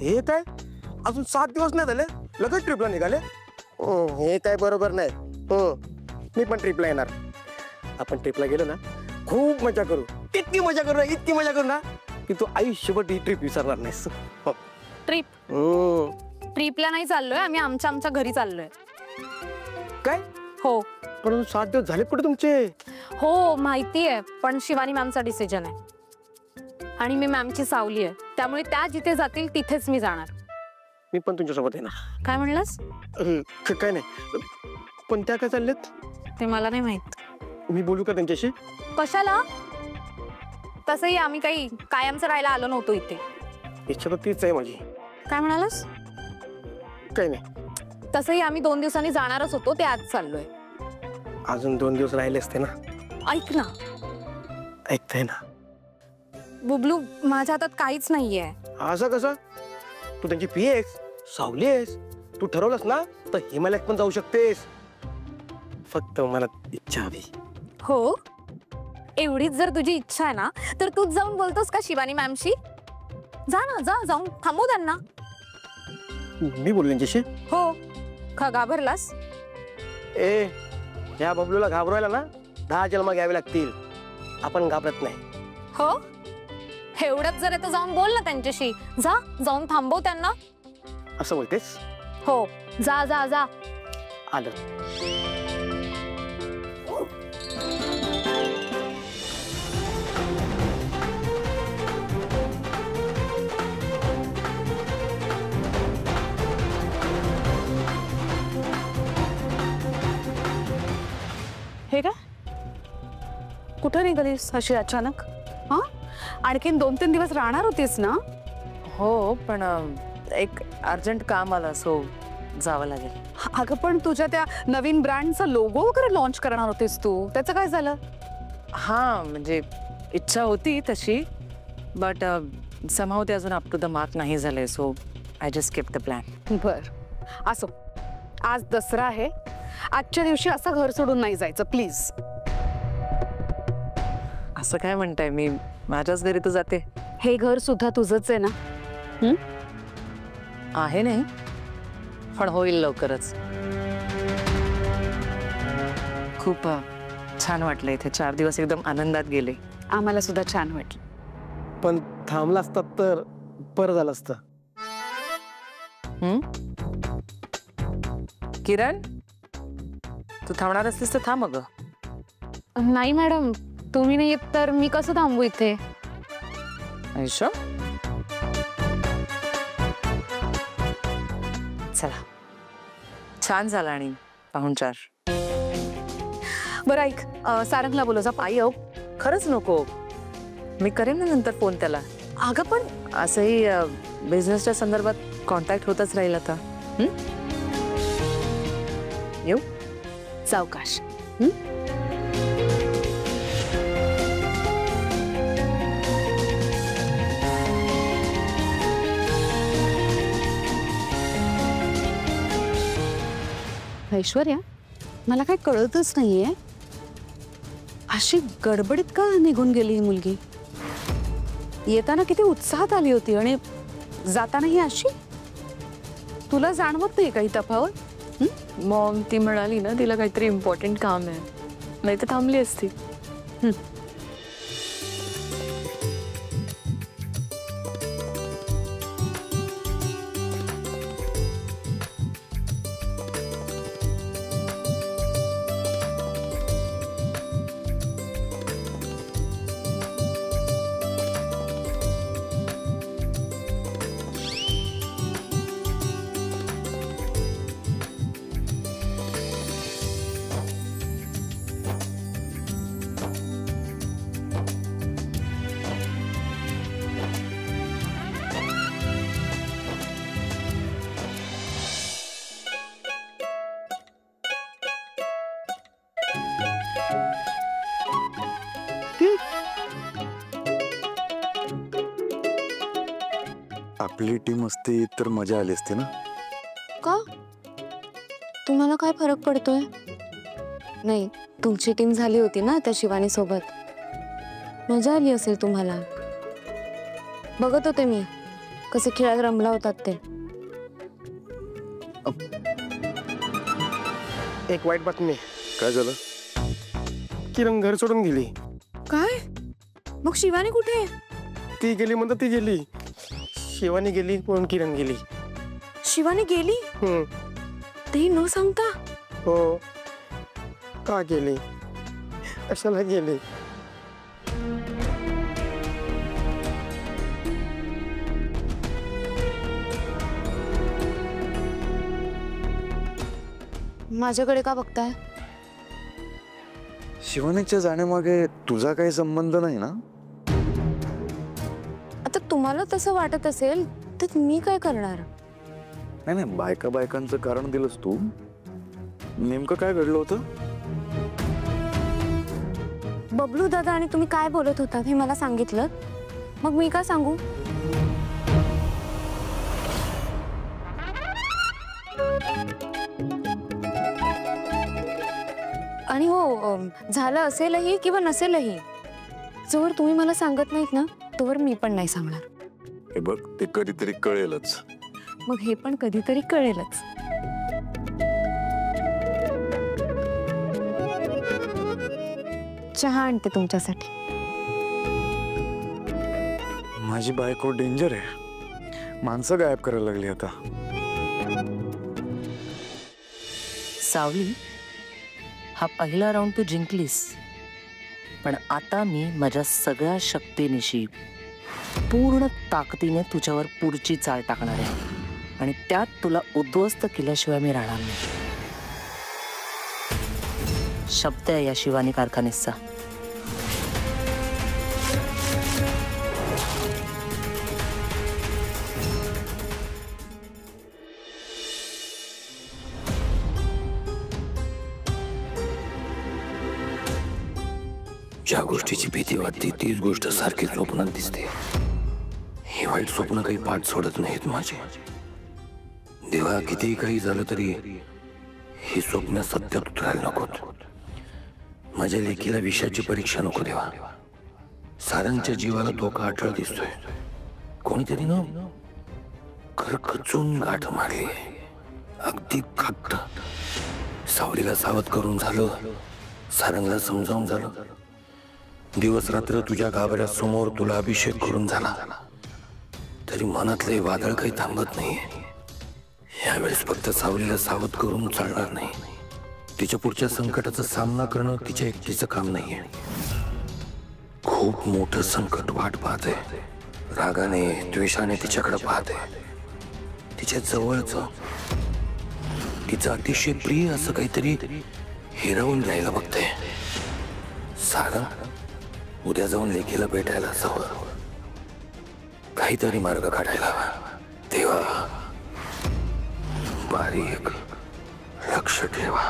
हे काय अजून 7 दिवस नाही झाले लगेच ट्रिपला निघाले? हे काय बरोबर नाही. मी पण ट्रिपला येणार. आपण ट्रिपला गेलो ना खूप मजा करू. इतकी मजा करू ना, इतकी मजा करू ना की तू आयुष्यभर ही ट्रिप विसरणार नाहीस. ट्रिपला नाही चाललोय आम्ही, आमच्या घरी चाललोय. काय? हो. पण 7 दिवस झाले कुठे तुमचे? हो माहितीये, पण शिवानी मॅमचा डिसिजन आहे आणि मी मॅमची सावली आहे, त्यामुळे त्या जिथे जातील तिथेच मी जाणार. मी पण तुमच्यासोबत आहे ना. काय म्हणलास? काय नाही, पण त्या काय चाललेत ते मला नाही माहित. मी बोलू का त्यांच्याशी? कशाला? तसंही आम्ही काही कायमचं राहायला आलो नव्हतो इथे. इच्छा तर तीच आहे माझी. काय म्हणालास? काही नाही. तसंही आम्ही 2 दिवसांनी जाणारच होतो, ते आज चाललोय. अजून 2 दिवस राहिले असते ना. ऐक ना. ऐकताय ना बुबलू, माझ्या हातात काहीच नाहीये. असं कसं? तू त्यांची पी आहेस, सावली आहेस. तू ठरवलंस ना तर हिमालयात पण जाऊ शकतेस. फक्त मला इच्छा हवी. हो, एवढीच जर तुझी इच्छा आहे ना तर तूच जाऊन बोलतोस का शिवानी मॅमशी? जा ना, जा, जाऊन थांबव त्यांना. मी बोलू त्यांच्याशी? हो. का घाबरलास? या बबलूला घाबरवायला ना 10 जन्म घ्यावे लागतील. आपण घाबरत नाही. हो, एवढंच जर तर जाऊन बोल ना त्यांच्याशी. जा, जाऊन थांबव त्यांना. असं बोलतेस? हो, जा जा जा. आलं. हे काय? कुठं निघालीस अशी अचानक? हा, आणखीन 2-3 दिवस राहणार होतीस ना? हो, पण एक अर्जंट काम आलं, सो जावं लागेल. अगं पण तुझ्या त्या नवीन ब्रँडचा लोगो वगैरे लॉन्च करणार होतीस तू, त्याचं काय झालं? हां, म्हणजे इच्छा होती तशी, बट समहाऊ ते अजून अप टू द मार्क नाही झालंय, so I just skip the plan. बर, असो. आज दसरा आहे, आजच्या दिवशी असं घर सोडून नाही जायचं प्लीज. असं काय म्हणताय? मी माझ्याच घरी तर जाते. हे घर सुद्धा तुझंच आहे ना? आहे नाही, पण होईल लवकरच. खूप छान वाटलं इथे. 4 दिवस एकदम आनंदात गेले. आम्हाला सुद्धा छान वाटलं. पण थांबला असतात तर बरं झालं असतं. किरण, तू थांबणार असतीस तर थांब. अगं नाही मॅडम, तुम्ही नाही येत तर मी कसं थांबू इथे? आयुष्य, चला, छान झाला. आणि पाहुणचार. बरं ऐक, सारंगला बोलवजा पायी येऊ. खरंच नको, मी करेन ना नंतर फोन त्याला. अगं पण असंही बिझनेसच्या संदर्भात कॉन्टॅक्ट होतच राहील आता. येऊ? सावकाश. ऐश्वर्या, मला काय कळतच नाहीये, अशी गडबडीत का निघून गेली ही मुलगी? येताना किती उत्साहात आली होती आणि जातानाही अशी. तुला जाणवत नाही काही तफावत? मॉम ती म्हणाली ना तिला काहीतरी इम्पॉर्टंट काम आहे, नाही तर थांबली असती. आपली टीम असती तर मजा आली असती ना. का? तुम्हाला काय फरक पडतोय? नाही, तुमची टीम झाली होती ना त्या शिवानी सोबत, मजा आली असेल तुम्हाला. बघत होते मी कसे खेळात रमला होतात ते. एक वाईट बातमी. काय झालं? किरण घर सोडून गेली. काय? मग शिवानी कुठे? ती गेली म्हणतात ती गेली. शिवानी गेली म्हणून किरण गेली. शिवानी गेली ते न सांगता? हो. का गेली? कशाला गेली? माझ्याकडे का बघताय? शिवानीच्या जाण्यामागे तुझा काही संबंध नाही ना? आता तुम्हाला तसं वाटत असेल तर मी काय करणार? नाही नाही, बायका बायकांचं कारण दिलंस तू. नेमकं काय घडलं होतं? बबलू दादा आणि तुम्ही काय बोलत होतात हे मला सांगितलं, मग मी काय सांगू? आणि हो, झालं असेलही किंवा नसेलही, जोवर तुम्ही मला सांगत नाहीत ना तोवर मी पण नाही सांगणार. हे बघ, ते कधीतरी कळेलच. मग हे पण कधीतरी कळेलच. चहा आणते तुमच्यासाठी. माझी बायको डेंजर आहे. माणसं गायब करायला लागली आता. सावली, हा पहिला राऊंड तू जिंकलीस, पण आता मी माझ्या सगळ्या शक्तीनिशी पूर्ण ताकदीने तुझ्यावर पुढची चाल टाकणार आहे आणि त्यात तुला उद्ध्वस्त केल्याशिवाय मी राहणार नाही. शब्द आहे या शिवानी कारखानेचा. ज्या गोष्टीची भीती वाटते तीच गोष्ट सारखी स्वप्नात दिसते. ही वाईट स्वप्न काही पाठ सोडत नाहीत माझे. देवा, कितीही काही झालं तरी ही स्वप्न सत्यात उतरायला नकोत. माझ्या लेकीला विषयाची परीक्षा नको देवा. सारंगच्या जीवाला धोका अटळ दिसतोय. कोणीतरी न खरखचून गाठ मारली, अगदी खाक्त. सावलीला सावध करून झालं, सारंगला समजावून झालं. दिवस रात्र तुझ्या गाभाऱ्या समोर तुला अभिषेक करून झाला, तरी मनातले वादळ काही थांबत नाहीये. यावेळेस फक्त सावलीला सावध करून चालणार नाही. तिच्या पुढच्या संकटाचा सामना करणं तिच्या एकटीचं काम नाहीये. खूप मोठं संकट वाट पाहते. रागाने द्वेषाने तिच्याकडे पाहते. तिच्या जवळचं, तिचं अतिशय प्रिय असं काहीतरी हिरावून घ्यायला बघते. सारंग उद्या जाऊन लेकीला भेटायला असावं. काहीतरी मार्ग काढायला हवा. देवा, बारीक लक्ष ठेवा.